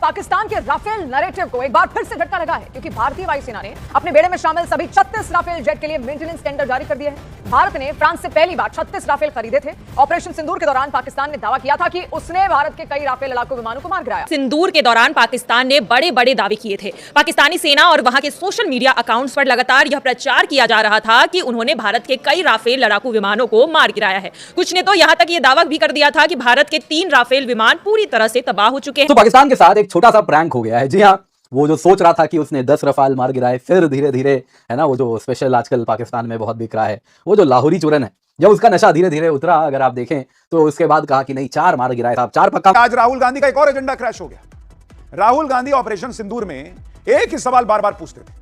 पाकिस्तान के Rafale narrative को एक बार फिर से झटका लगा है, क्योंकि भारतीय वायुसेना ने अपने बेड़े में शामिल सभी 36 राफेल जेट के लिए मेंटेनेंस टेंडर जारी कर दिए हैं। भारत ने फ्रांस से पहली बार 36 राफेल खरीदे थे। ऑपरेशन सिंदूर के दौरान पाकिस्तान ने दावा किया था कि उसने भारत के कई राफेल लड़ाकू विमानों को मार गिराया। सिंदूर के दौरान पाकिस्तान ने बड़े बड़े दावे किए थे। पाकिस्तानी सेना और वहां के सोशल मीडिया अकाउंट्स पर लगातार यह प्रचार किया जा रहा था कि उन्होंने भारत के कई राफेल लड़ाकू विमानों को मार गिराया है। कुछ ने तो यहां तक यह दावा भी कर दिया था कि भारत के 3 राफेल विमान पूरी तरह से तबाह हो चुके हैं। तो पाकिस्तान के साथ एक छोटा सा प्रैंक हो गया है। जी हाँ, वो जो सोच रहा था कि उसने 10 रफाल मार गिराए, फिर धीरे धीरे, है ना, वो जो स्पेशल आजकल पाकिस्तान में बहुत बिक रहा है, वो जो लाहौरी चूरन है, जब उसका नशा धीरे धीरे उतरा, अगर आप देखें तो उसके बाद कहा कि नहीं 4 मार गिराए साहब, 4 पक्का। आज राहुल गांधी का एक और एजेंडा क्रैश हो गया। राहुल गांधी ऑपरेशन सिंदूर में एक ही सवाल बार बार पूछते थे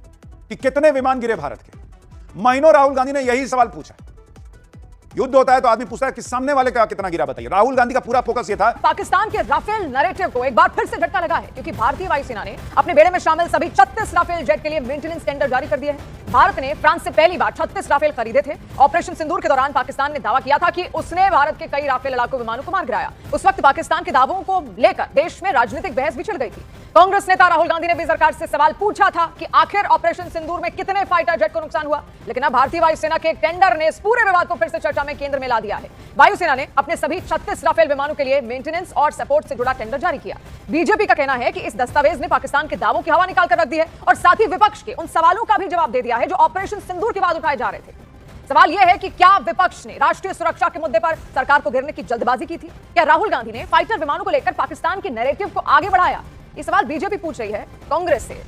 कि कितने विमान गिरे भारत के। महीनों राहुल गांधी ने यही सवाल पूछा। युद्ध होता है तो आदमी पूछता है कि सामने वाले का कितना गिरा बताइए। राहुल गांधी का पूरा फोकस ये था। पाकिस्तान के राफेल नैरेटिव को एक बार फिर से झटका लगा है, क्योंकि भारतीय वायुसेना ने अपने बेड़े में शामिल सभी 36 राफेल जेट के लिए मेंटेनेंस टेंडर जारी कर दिए हैं। भारत ने फ्रांस से पहली बार 36 राफेल खरीदे थे। ऑपरेशन सिंदूर के दौरान पाकिस्तान ने दावा किया था कि उसने भारत के कई राफेल लड़ाकू विमानों को मार गिराया। उस वक्त पाकिस्तान के दावों को लेकर देश में राजनीतिक बहस भी छिड़ गई थी। कांग्रेस नेता राहुल गांधी ने भी सरकार से सवाल पूछा था कि आखिर ऑपरेशन सिंदूर में कितने फाइटर जेट को नुकसान हुआ। लेकिन अब भारतीय वायुसेना के एक टेंडर ने इस पूरे विवाद को फिर से चर्चा में केंद्र में ला दिया है। वायुसेना ने अपने सभी 36 राफेल विमानों के लिए मेंटेनेंस और सपोर्ट से जुड़ा टेंडर जारी किया। बीजेपी का कहना है कि इस दस्तावेज ने पाकिस्तान के दावों की हवा निकाल कर रख दी है और साथ ही विपक्ष के उन सवालों का भी जवाब दे दिया है जो ऑपरेशन सिंदूर के बाद उठाए जा रहे थे। सवाल यह है कि क्या विपक्ष ने राष्ट्रीय सुरक्षा के मुद्दे पर सरकार को घेरने की जल्दबाजी की थी? क्या राहुल गांधी ने फाइटर विमानों को लेकर पाकिस्तान के नैरेटिव को आगे बढ़ाया? ये सवाल बीजेपी पूछ रही है कांग्रेस से।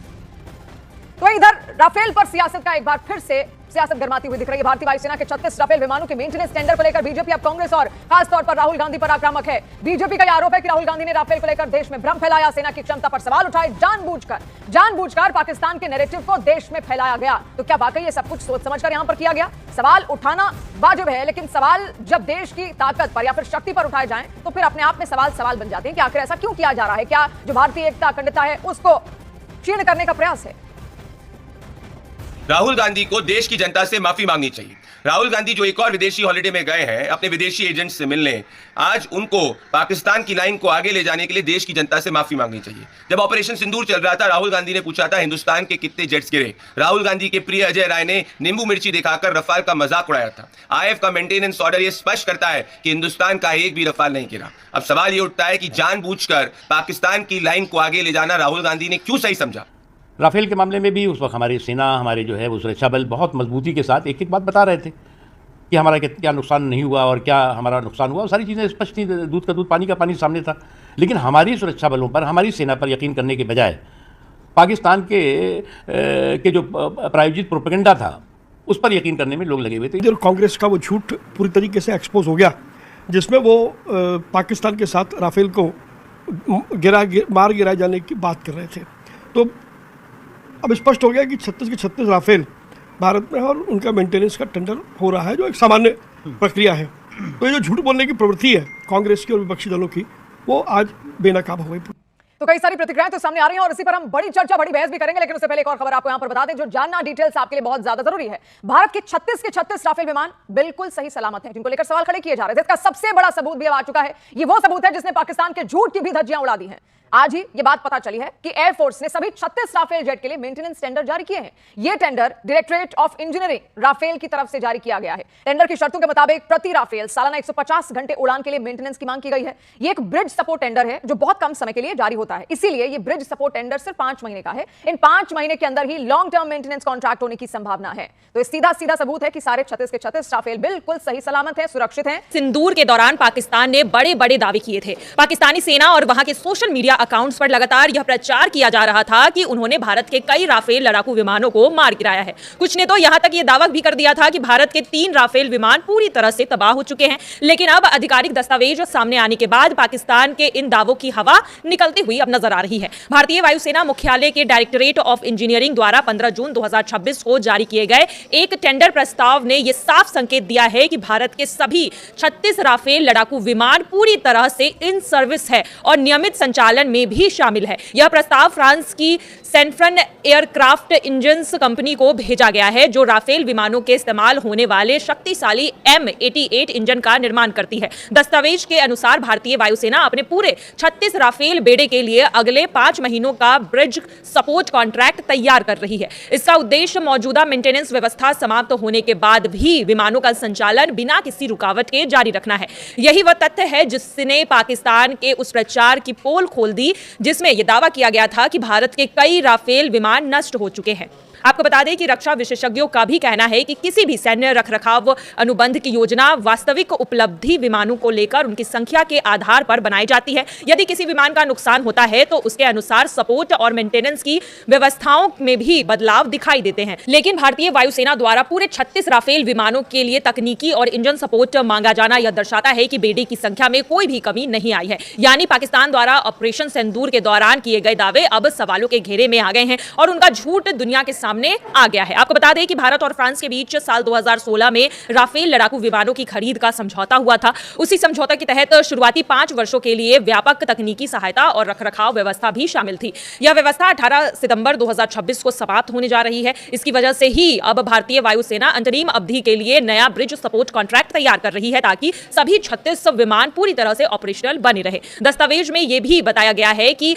तो इधर राफेल पर सियासत का एक बार फिर से सियासत गरमाती हुई दिख रही है। भारतीय वायुसेना के 36 राफेल विमानों के मेंटेनेंस टेंडर को लेकर बीजेपी अब कांग्रेस और खासतौर पर राहुल गांधी पर आक्रामक है। बीजेपी का यह आरोप है कि राहुल गांधी ने राफेल को लेकर देश में भ्रम फैलाया, सेना की क्षमता पर सवाल उठाए, जानबूझकर पाकिस्तान के नैरेटिव को देश में फैलाया गया। तो क्या वाकई ये सब कुछ सोच समझकर यहां पर किया गया? सवाल उठाना वाजिब है, लेकिन सवाल जब देश की ताकत पर या फिर शक्ति पर उठाए जाएं तो फिर अपने आप में सवाल बन जाते हैं कि आखिर ऐसा क्यों किया जा रहा है? क्या जो भारतीय एकता अखंडता है उसको क्षीण करने का प्रयास है? राहुल गांधी को देश की जनता से माफी मांगनी चाहिए। राहुल गांधी जो एक और विदेशी हॉलिडे में गए हैं अपने विदेशी एजेंट से मिलने, आज उनको पाकिस्तान की लाइन को आगे ले जाने के लिए देश की जनता से माफी मांगनी चाहिए। जब ऑपरेशन सिंदूर चल रहा था, राहुल गांधी ने पूछा था हिंदुस्तान के कितने जेट्स गिरे। राहुल गांधी के प्रिय अजय राय ने नींबू मिर्ची दिखाकर रफाल का मजाक उड़ाया था। आईएफ का मेंटेनेंस ऑर्डर यह स्पष्ट करता है कि हिंदुस्तान का एक भी रफाल नहीं गिरा। अब सवाल ये उठता है कि जानबूझकर पाकिस्तान की लाइन को आगे ले जाना राहुल गांधी ने क्यों सही समझा? राफेल के मामले में भी उस वक्त हमारी सेना, हमारे जो है वो सुरक्षा बल बहुत मजबूती के साथ एक एक बात बता रहे थे कि हमारा क्या नुकसान नहीं हुआ और क्या हमारा नुकसान हुआ। सारी चीज़ें स्पष्ट थी, दूध का दूध पानी का पानी सामने था। लेकिन हमारी सुरक्षा बलों पर, हमारी सेना पर यकीन करने के बजाय पाकिस्तान के जो प्रायोजित प्रोपेगेंडा था उस पर यकीन करने में लोग लगे हुए थे। कांग्रेस का वो झूठ पूरी तरीके से एक्सपोज हो गया, जिसमें वो पाकिस्तान के साथ राफेल को मार गिराए जाने की बात कर रहे थे। तो अब स्पष्ट हो गया कि 36 के 36 राफेल भारत में है और उनका मेंटेनेंस का टेंडर हो रहा है, जो एक सामान्य प्रक्रिया है। तो ये जो झूठ बोलने की प्रवृत्ति है कांग्रेस की और विपक्षी दलों की, वो आज बेनकाब हो गई। तो कई सारी प्रतिक्रियाएं तो सामने आ रही हैं और इसी पर हम बड़ी चर्चा, बड़ी बहस भी करेंगे। लेकिन उससे पहले एक और खबर आपको यहां पर बता दें जो जानना डिटेल्स आपके लिए बहुत ज्यादा जरूरी है। भारत के 36 के 36 राफेल विमान बिल्कुल सही सलामत हैं, जिनको लेकर सवाल खड़े किए जा रहे थे। इसका सबसे बड़ा सबूत भी आ चुका है। ये वो सबूत है जिसने पाकिस्तान के झूठ की भी धज्जियां उड़ा दी हैं। आज ही ये बात पता चली है कि एयरफोर्स ने सभी 36 राफेल जेट के लिए मेंटेनेंस टेंडर जारी किए हैं। ये tender directorate of engineering Rafale की तरफ से जारी किया गया है। टेंडर की शर्तों के मुताबिक प्रति राफेल सालाना 150 घंटे उड़ान के लिए मेंटेनेंस की मांग की गई है। ये एक ब्रिज सपोर्ट टेंडर है जो बहुत कम समय के लिए जारी होता है, इसीलिए ये ब्रिज सपोर्ट टेंडर सिर्फ 5 महीने का है। इन 5 महीने के अंदर ही लॉन्ग टर्म मेंटेनेंस कॉन्ट्रैक्ट होने की संभावना है। तो इस सीधा सबूत है कि सारे 36 के 36 राफेल बिल्कुल सही सलामत है, सुरक्षित है। सिंदूर के दौरान पाकिस्तान ने बड़े बड़े दावे किए थे। पाकिस्तानी सेना और वहां के सोशल मीडिया अकाउंट्स पर लगातार यह प्रचार किया जा रहा था कि उन्होंने भारत के कई राफेल लड़ाकू विमानों को मार गिराया है। कुछ ने तो यहां तक यह दावा भी कर दिया था कि भारत के 3 राफेल विमान पूरी तरह से तबाह हो चुके हैं। लेकिन अब आधिकारिक दस्तावेज सामने आने के बाद पाकिस्तान के इन दावों की हवा निकलती हुई अब नजर आ रही है। भारतीय वायुसेना मुख्यालय के डायरेक्टरेट ऑफ इंजीनियरिंग द्वारा 15 जून 2026 को जारी किए गए एक टेंडर प्रस्ताव ने यह साफ संकेत दिया है कि भारत के सभी 36 राफेल लड़ाकू विमान पूरी तरह से इन सर्विस है और नियमित संचालन में भी शामिल है। यह प्रस्ताव फ्रांस की सेंफ्रन एयरक्राफ्ट इंजन्स कंपनी को भेजा गया है, जो राफेल विमानों के इस्तेमाल होने वाले शक्तिशाली M88 इंजन का निर्माण करती है। दस्तावेज के अनुसार भारतीय वायुसेना अपने पूरे 36 राफेल बेड़े के लिए लिए अगले 5 महीनों का ब्रिज सपोर्ट कॉन्ट्रैक्ट तैयार कर रही है। इसका उद्देश्य मौजूदा मेंटेनेंस व्यवस्था समाप्त होने के बाद भी विमानों का संचालन बिना किसी रुकावट के जारी रखना है। यही वह तथ्य है जिसने पाकिस्तान के उस प्रचार की पोल खोल दी जिसमें यह दावा किया गया था कि भारत के कई राफेल विमान नष्ट हो चुके हैं। आपको बता दें कि रक्षा विशेषज्ञों का भी कहना है कि किसी भी सैन्य रखरखाव अनुबंध की योजना वास्तविक उपलब्धि विमानों को लेकर उनकी संख्या के आधार पर बनाई जाती है। यदि किसी विमान का नुकसान होता है तो उसके अनुसार सपोर्ट और मेंटेनेंस की व्यवस्थाओं में भी बदलाव दिखाई देते हैं। लेकिन भारतीय वायुसेना द्वारा पूरे 36 राफेल विमानों के लिए तकनीकी और इंजन सपोर्ट मांगा जाना यह दर्शाता है कि बेड़े की संख्या में कोई भी कमी नहीं आई है। यानी पाकिस्तान द्वारा ऑपरेशन सिंदूर के दौरान किए गए दावे अब सवालों के घेरे में आ गए हैं और उनका झूठ दुनिया के सामने आ गया है। आपको बता दें कि भारत और फ्रांस के बीच साल 2016 में राफेल लड़ाकू विमानों की खरीद का समझौता हुआ था। उसी समझौते के तहत शुरुआती 5 वर्षों के लिए व्यापक तकनीकी सहायता और रखरखाव व्यवस्था भी शामिल थी। यह व्यवस्था 18 सितंबर 2026 को समाप्त होने जा रही है। इसकी वजह से ही अब भारतीय वायुसेना अंतरिम अवधि के लिए नया ब्रिज सपोर्ट कॉन्ट्रैक्ट तैयार कर रही है ताकि सभी 36 विमान पूरी तरह से ऑपरेशनल बने रहे। दस्तावेज में यह भी बताया गया है कि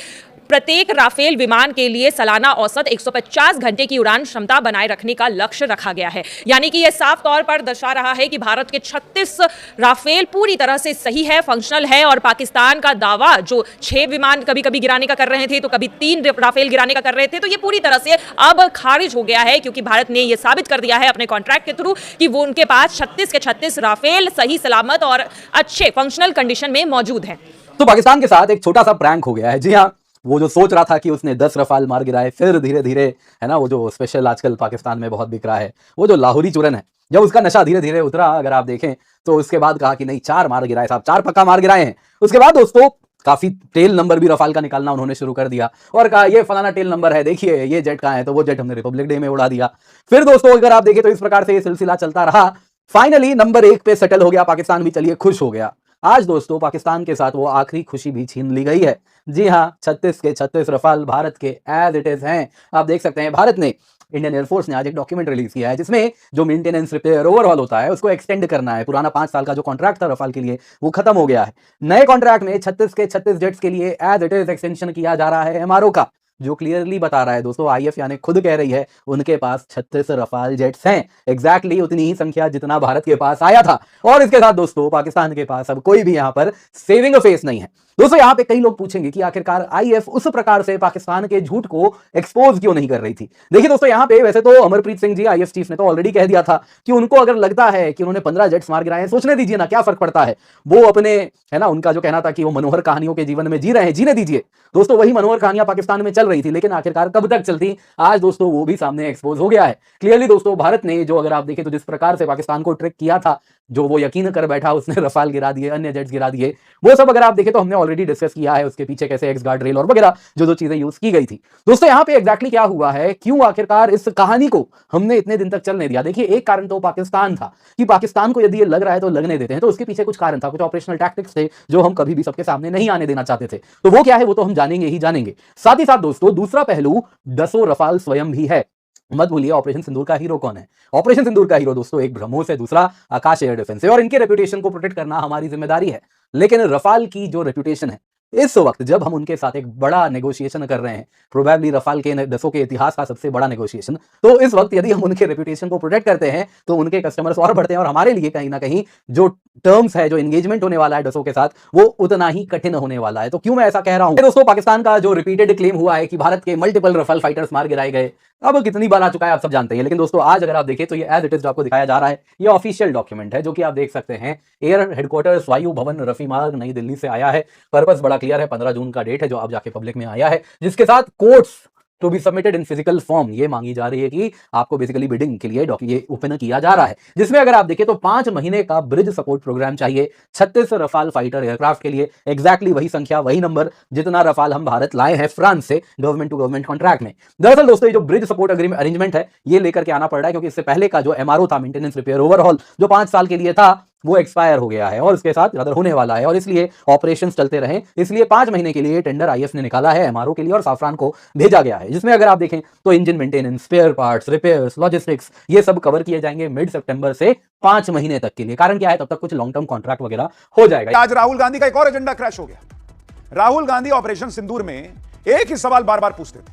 प्रत्येक राफेल विमान के लिए सालाना औसत 150 घंटे की उड़ान क्षमता बनाए रखने का लक्ष्य रखा गया है। यानी कि यह साफ तौर पर दर्शा रहा है कि भारत के 36 राफेल पूरी तरह से सही है, फंक्शनल है और पाकिस्तान का दावा जो 6 विमान कभी कभी गिराने का कर रहे थे तो कभी 3 राफेल गिराने का कर रहे थे तो ये पूरी तरह से अब खारिज हो गया है क्योंकि भारत ने यह साबित कर दिया है अपने कॉन्ट्रैक्ट के थ्रू कि वो उनके पास 36 के 36 राफेल सही सलामत और अच्छे फंक्शनल कंडीशन में मौजूद हैं। तो पाकिस्तान के साथ एक छोटा सा प्रैंक हो गया है। जी हाँ, वो जो सोच रहा था कि उसने 10 रफाल मार गिराए, फिर धीरे धीरे, है ना, वो जो स्पेशल आजकल पाकिस्तान में बहुत बिक रहा है, वो जो लाहौरी चूरन है, जब उसका नशा धीरे धीरे उतरा, अगर आप देखें तो उसके बाद कहा कि नहीं 4 मार गिराए साहब, 4 पक्का मार गिराए हैं। उसके बाद दोस्तों काफी टेल नंबर भी रफाल का निकालना उन्होंने शुरू कर दिया और कहा ये फलाना टेल नंबर है, देखिए ये जेट कहां है, तो वो जेट हमने रिपब्लिक डे में उड़ा दिया। फिर दोस्तों अगर आप देखें तो इस प्रकार से ये सिलसिला चलता रहा। फाइनली नंबर 1 पे सेटल हो गया पाकिस्तान भी, चलिए खुश हो गया। आज दोस्तों पाकिस्तान के साथ वो आखिरी खुशी भी छीन ली गई है। जी हाँ, 36 के 36 रफाल भारत के एज इट इज हैं। आप देख सकते हैं भारत ने, इंडियन एयरफोर्स ने आज एक डॉक्यूमेंट रिलीज किया है जिसमें जो मेंटेनेंस रिपेयर ओवरऑल होता है उसको एक्सटेंड करना है। पुराना 5 साल का जो कॉन्ट्रैक्ट था रफाल के लिए वो खत्म हो गया है। नए कॉन्ट्रैक्ट में 36 के 36 जेट्स के लिए एज इट इज एक्सटेंशन किया जा रहा है एमआरओ का, जो क्लियरली बता रहा है दोस्तों, आईएफ यानी खुद कह रही है उनके पास 36 रफाल जेट्स हैं, एग्जैक्टली उतनी ही संख्या जितना भारत के पास आया था। और इसके साथ दोस्तों पाकिस्तान के पास अब कोई भी यहां पर सेविंग फेस नहीं है। दोस्तों यहां पे कई लोग पूछेंगे कि आखिरकार आईएफ उस प्रकार से पाकिस्तान के झूठ को एक्सपोज क्यों नहीं कर रही थी। देखिए दोस्तों यहां पे वैसे तो अमरप्रीत सिंह जी आईएफ चीफ ने तो ऑलरेडी कह दिया था कि उनको अगर लगता है कि उन्होंने 15 जेट्स मार गिराए हैं, सोचने दीजिए ना, क्या फर्क पड़ता है, वो अपने, है ना, उनका जो कहना था कि वो मनोहर कहानियों के जीवन में जी रहे हैं, जीने दीजिए। दोस्तों वही मनोहर कहानियां पाकिस्तान में चल रही थी, लेकिन आखिरकार कब तक चलती, आज दोस्तों वो भी सामने एक्सपोज हो गया है क्लियरली। दोस्तों भारत ने जो, अगर आप देखें तो जिस प्रकार से पाकिस्तान को ट्रिक किया था, जो वो यकीन कर बैठा, उसने रफाल गिरा दिए, अन्य जेट्स गिरा दिए, वो सब अगर आप देखें तो हमने ऑलरेडी डिस्कस किया है, उसके पीछे कैसे एक्स गार्ड रेल और वगैरह जो चीजें यूज की गई थी। दोस्तों यहाँ पे एग्जैक्टली क्या हुआ है, क्यों आखिरकार इस कहानी को हमने इतने दिन तक चलने दिया। देखिए एक कारण तो पाकिस्तान था कि पाकिस्तान को यदि ये लग रहा है तो लगने देते हैं, तो उसके पीछे कुछ कारण था, कुछ ऑपरेशनल टैक्टिक्स थे जो हम कभी भी सबके सामने नहीं आने देना चाहते थे। तो वो क्या है वो तो हम जानेंगे ही जानेंगे। साथ ही साथ दोस्तों दूसरा पहलू 10 रफाल स्वयं भी है। मत भूलिए ऑपरेशन सिंदूर का हीरो कौन है। ऑपरेशन सिंदूर का हीरो दोस्तों एक ब्रह्मोस है, दूसरा आकाश एयर डिफेंस है और इनके रेपुटेशन को प्रोटेक्ट करना हमारी जिम्मेदारी है। लेकिन रफाल की जो रेपुटेशन है, इस वक्त जब हम उनके साथ एक बड़ा नेगोशिएशन कर रहे हैं, प्रोबेबली रफाल के 10 के इतिहास का सबसे बड़ा नेगोशिएशन, तो इस वक्त यदि हम उनके रेपुटेशन को प्रोटेक्ट करते हैं तो उनके कस्टमर्स और बढ़ते हैं और हमारे लिए कहीं ना कहीं जो टर्म्स है, जो एंगेजमेंट होने वाला है 10 के साथ, वो उतना ही कठिन होने वाला है। तो क्यों मैं ऐसा कह रहा हूं दोस्तों, पाकिस्तान का जो रिपीटेड क्लेम हुआ है कि भारत के मल्टीपल रफाल फाइटर्स मार गिराए गए, अब कितनी बार आ चुका है आप सब जानते हैं। लेकिन दोस्तों आज अगर आप देखें तो ये एज इट इज आपको दिखाया जा रहा है, ये ऑफिशियल डॉक्यूमेंट है जो कि आप देख सकते हैं, एयर हेडक्वार्टर्स वायु भवन रफी मार्ग नई दिल्ली से आया है। पर्पस बड़ा क्लियर है, 15 जून का डेट है जो आप जाके पब्लिक में आया है, जिसके साथ quotes to be submitted in physical form ये मांगी जा रही है कि आपको बेसिकली बिडिंग के लिए ये ओपन किया जा रहा है, जिसमें अगर आप देखें तो 5 महीने का ब्रिज सपोर्ट प्रोग्राम चाहिए 36 रफाल फाइटर एयरक्राफ्ट के लिए। एग्जैक्टली वही संख्या, वही नंबर जितना रफाल हम भारत लाए हैं फ्रांस से गवर्नमेंट टू गवर्नमेंट कॉन्ट्रैक्ट में। दरअसल दोस्तों ये जो ब्रिज सपोर्ट अरेंजमेंट है ये लेकर के आना पड़ रहा है क्योंकि इससे पहले का जो एमआरओ था, मेंटेनेंस रिपेयर ओवरहॉल, जो 5 साल के लिए था, वो एक्सपायर हो गया है और उसके साथ रद्द होने वाला है और इसलिए ऑपरेशंस चलते रहें, इसलिए 5 महीने के लिए टेंडर आईएफ ने निकाला है एमआरओ के लिए और साफरान को भेजा गया है, जिसमें अगर आप देखें तो engine maintenance, spare parts, repairs, logistics, ये सब कवर किए जाएंगे मिड सितंबर से 5 महीने तक के लिए। कारण क्या है, तब तक कुछ लॉन्ग टर्म कॉन्ट्रैक्ट वगैरह हो जाएगा। आज राहुल गांधी का एक और एजेंडा क्रैश हो गया। राहुल गांधी ऑपरेशन सिंदूर में एक ही सवाल बार बार पूछते थे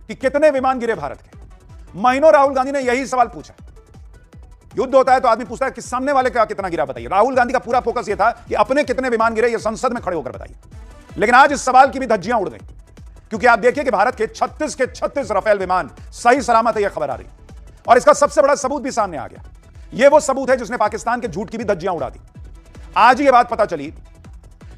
कि कितने विमान गिरे भारत के। महीनों राहुल गांधी ने यही सवाल पूछा। युद्ध होता है तो आदमी पूछता है कि सामने वाले का कितना गिरा बताइए। राहुल गांधी का पूरा फोकस यह था कि अपने कितने विमान गिरे ये संसद में खड़े होकर बताइए। लेकिन आज इस सवाल की भी धज्जियां उड़ गई, क्योंकि आप देखिए कि भारत के 36 राफेल विमान सही सलामत है, यह खबर आ रही और इसका सबसे बड़ा सबूत भी सामने आ गया। यह वो सबूत है जिसने पाकिस्तान के झूठ की भी धज्जियां उड़ा दी। आज यह बात पता चली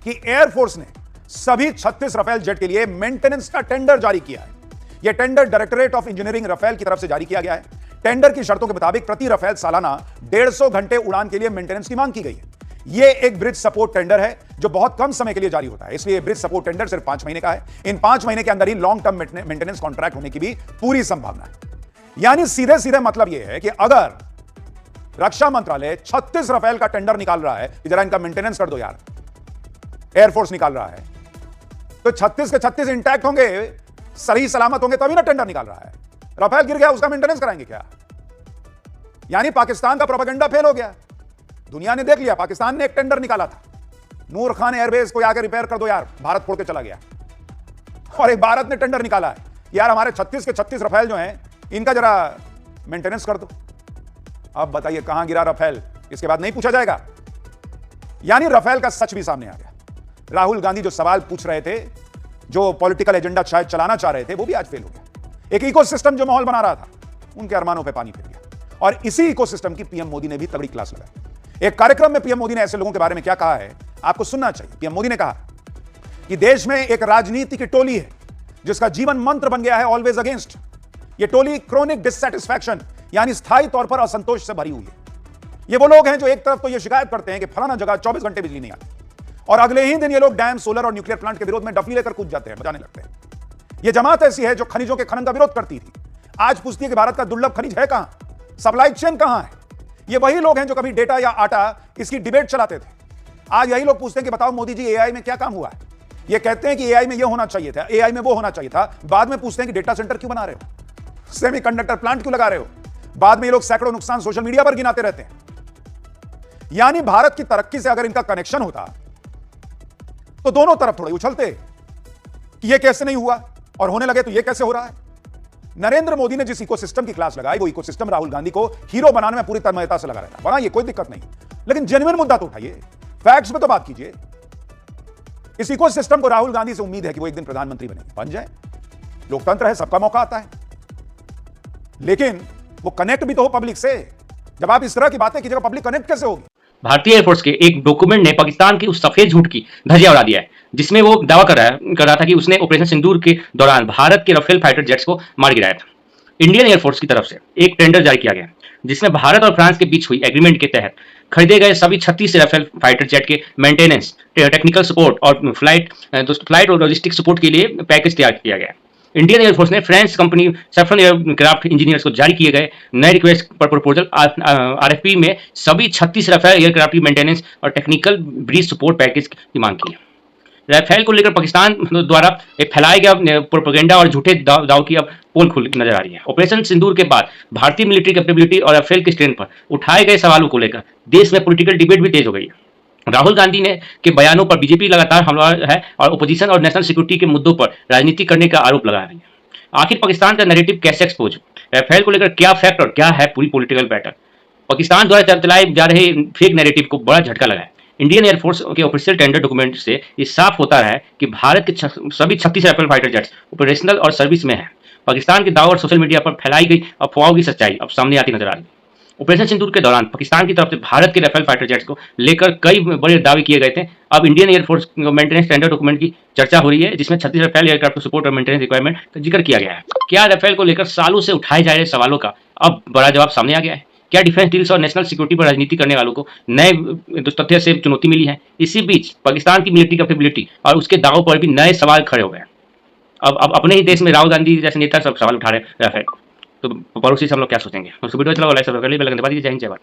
कि एयरफोर्स ने सभी 36 राफेल जेट के लिए मेंटेनेंस का टेंडर जारी किया है। यह tender directorate of engineering Rafale की तरफ से जारी किया गया है। टेंडर की शर्तों के मुताबिक प्रति राफेल सालाना 150 घंटे उड़ान के लिए मेंटेनेंस की मांग की गई है। यह एक ब्रिज सपोर्ट टेंडर है जो बहुत कम समय के लिए जारी होता है, इसलिए ब्रिज सपोर्ट टेंडर सिर्फ 5 महीने का है। इन 5 महीने के अंदर ही लॉन्ग टर्म मेंटेनेंस कॉन्ट्रैक्ट होने की भी पूरी संभावना है। यानी सीधे सीधे मतलब यह है कि अगर रक्षा मंत्रालय 36 राफेल का टेंडर निकाल रहा है कि जरा इनका मेंटेनेंस कर दो यार, एयरफोर्स निकाल रहा है, तो 36 के 36 इंटैक्ट होंगे, सही सलामत होंगे, तभी ना टेंडर निकाल रहा है। राफेल गिर गया, उसका मेंटेनेंस कराएंगे क्या? यानी पाकिस्तान का प्रोपेगेंडा फेल हो गया। दुनिया ने देख लिया, पाकिस्तान ने एक टेंडर निकाला था, नूर खान एयरबेस को आकर रिपेयर कर दो यार, भारत छोड़ के चला गया। और एक भारत ने टेंडर निकाला है, यार हमारे 36 के 36 राफेल जो हैं इनका जरा मेंटेनेंस कर दो। अब बताइए कहां गिरा राफेल, इसके बाद नहीं पूछा जाएगा। यानी राफेल का सच भी सामने आ गया। राहुल गांधी जो सवाल पूछ रहे थे, जो पॉलिटिकल एजेंडा शायद चलाना चाह रहे थे, वो भी आज फेल हो गया। एक इकोसिस्टम जो माहौल बना रहा था, उनके अरमानों पे पानी फिर गया। और इसी इकोसिस्टम की पीएम मोदी ने भी तगड़ी क्लास लगाई। एक कार्यक्रम में पीएम मोदी ने ऐसे लोगों के बारे में क्या कहा है, आपको सुनना चाहिए। पीएम मोदी ने कहा कि देश में एक राजनीति की टोली है जिसका जीवन मंत्र बन गया है ऑलवेज अगेंस्ट। ये टोली क्रोनिक डिससैटिस्फैक्शन यानी स्थायी तौर पर असंतोष से भरी हुई है। ये वो लोग हैं जो एक तरफ तो ये शिकायत करते हैं कि फलाना जगह 24 घंटे बिजली नहीं आती, और अगले ही दिन ये लोग डैम, सोलर और न्यूक्लियर प्लांट के विरोध में डफली लेकर कूद जाते हैं, बजाने लगते हैं। ये जमात ऐसी है जो खनिजों के खनन का विरोध करती थी, आज पूछती है कि भारत का दुर्लभ खनिज है कहां, सप्लाई चेन कहां है। ये वही लोग हैं जो कभी डेटा या आटा इसकी डिबेट चलाते थे, आज यही लोग पूछते हैं कि बताओ मोदी जी एआई में क्या काम हुआ है। ये कहते हैं कि एआई में ये होना चाहिए था, एआई में वो होना चाहिए था, बाद में पूछते हैं कि डेटा सेंटर क्यों बना रहे हो, सेमीकंडक्टर प्लांट क्यों लगा रहे हो, बाद में ये लोग सैकड़ों नुकसान सोशल मीडिया पर गिनाते रहते हैं। यानी भारत की तरक्की से अगर इनका कनेक्शन होता तो दोनों तरफ थोड़े उछलते कि ये कैसे नहीं हुआ, और होने लगे तो ये कैसे हो रहा है। नरेंद्र मोदी ने जिस इकोसिस्टम की क्लास लगाई, वो इकोसिस्टम राहुल गांधी को हीरो बनाने में पूरी तन्मयता से लगा रहता। बनाइए, कोई दिक्कत नहीं, लेकिन जेन्युइन मुद्दा तो उठाइए, फैक्ट्स पे तो बात कीजिए। इस इकोसिस्टम को राहुल गांधी से उम्मीद है कि वो एक दिन प्रधानमंत्री बन जाए। लोकतंत्र है, सबका मौका आता है, लेकिन वो कनेक्ट भी तो हो पब्लिक से। जब आप इस तरह की बातें कीजिएगा, पब्लिक कनेक्ट कैसे होगी? भारतीय एयरफोर्स के एक डॉक्यूमेंट ने पाकिस्तान की उस सफेद झूठ की धज्जियां उड़ा दिया है, जिसमें वो दावा कर रहा था कि उसने ऑपरेशन सिंदूर के दौरान भारत के राफेल फाइटर जेट्स को मार गिराया था। इंडियन एयरफोर्स की तरफ से एक टेंडर जारी किया गया, जिसमें भारत और फ्रांस के बीच हुई एग्रीमेंट के तहत खरीदे गए सभी 36 राफेल फाइटर जेट के मेंटेनेंस, टेक्निकल सपोर्ट और फ्लाइट और लॉजिस्टिक सपोर्ट के लिए पैकेज तैयार किया गया। इंडियन एयरफोर्स ने French company saffron aircraft engineers को जारी किए गए नए रिक्वेस्ट पर प्रपोजल आरएफपी में सभी 36 राफेल एयरक्राफ्ट की मेंटेनेंस और टेक्निकल ब्रीज सपोर्ट पैकेज की मांग की है। राफेल को लेकर पाकिस्तान द्वारा फैलाया गया प्रोपेगेंडा और झूठे दाव की अब पोल खुल नजर आ रही है। ऑपरेशन सिंदूर के बाद भारतीय मिलिट्री कैपेबिलिटी और राफेल के स्ट्रेंथ पर उठाए गए सवालों को लेकर देश में पॉलिटिकल डिबेट भी तेज हो गई है। राहुल गांधी ने के बयानों पर बीजेपी लगातार हमला है और ओपोजिशन और नेशनल सिक्योरिटी के मुद्दों पर राजनीति करने का आरोप लगा रही है। आखिर पाकिस्तान का नैरेटिव कैसे एक्सपोज, राफेल को लेकर क्या फैक्ट और क्या है पूरी पॉलिटिकल बैटल। पाकिस्तान द्वारा चलाए जा रहे फेक नैरेटिव को बड़ा झटका लगा है। इंडियन एयरफोर्स के ऑफिशियल टेंडर डॉक्यूमेंट से ये साफ होता है कि भारत के सभी 36 राफेल फाइटर जेट्स ऑपरेशनल और सर्विस में है। पाकिस्तान के दाव और सोशल मीडिया पर फैलाई गई अफवाहों की सच्चाई अब सामने आती नजर आ रही है। ऑपरेशन सिंदूर के दौरान पाकिस्तान की तरफ से भारत के राफेल फाइटर जेट्स को लेकर कई बड़े दावे किए गए थे। अब Indian air force maintenance tender document की चर्चा हो रही है, जिसमें 36 राफेल एयरक्राफ्ट को सपोर्ट और मेंटेनेंस रिक्वायरमेंट का जिक्र किया गया है। क्या राफेल को लेकर सालों से उठाए जा रहे सवालों का अब बड़ा जवाब सामने आ गया है? क्या डिफेंस डील्स और नेशनल सिक्योरिटी पर राजनीति करने वालों को नए तथ्य से चुनौती मिली है? इसी बीच पाकिस्तान की मिलिट्री कैपेबिलिटी और उसके दावों पर भी नए सवाल खड़े हो गए। अब अपने ही देश में राहुल गांधी जैसे नेता सब सवाल उठा रहे हैं राफेल, तो पड़ोसी से हम लोग क्या सोचेंगे? उसको वीडियो चलाओ, लाइक सब्सक्राइब कर लीजिए, बेल आइकन दबा दीजिए। जय हिंद, जय भारत।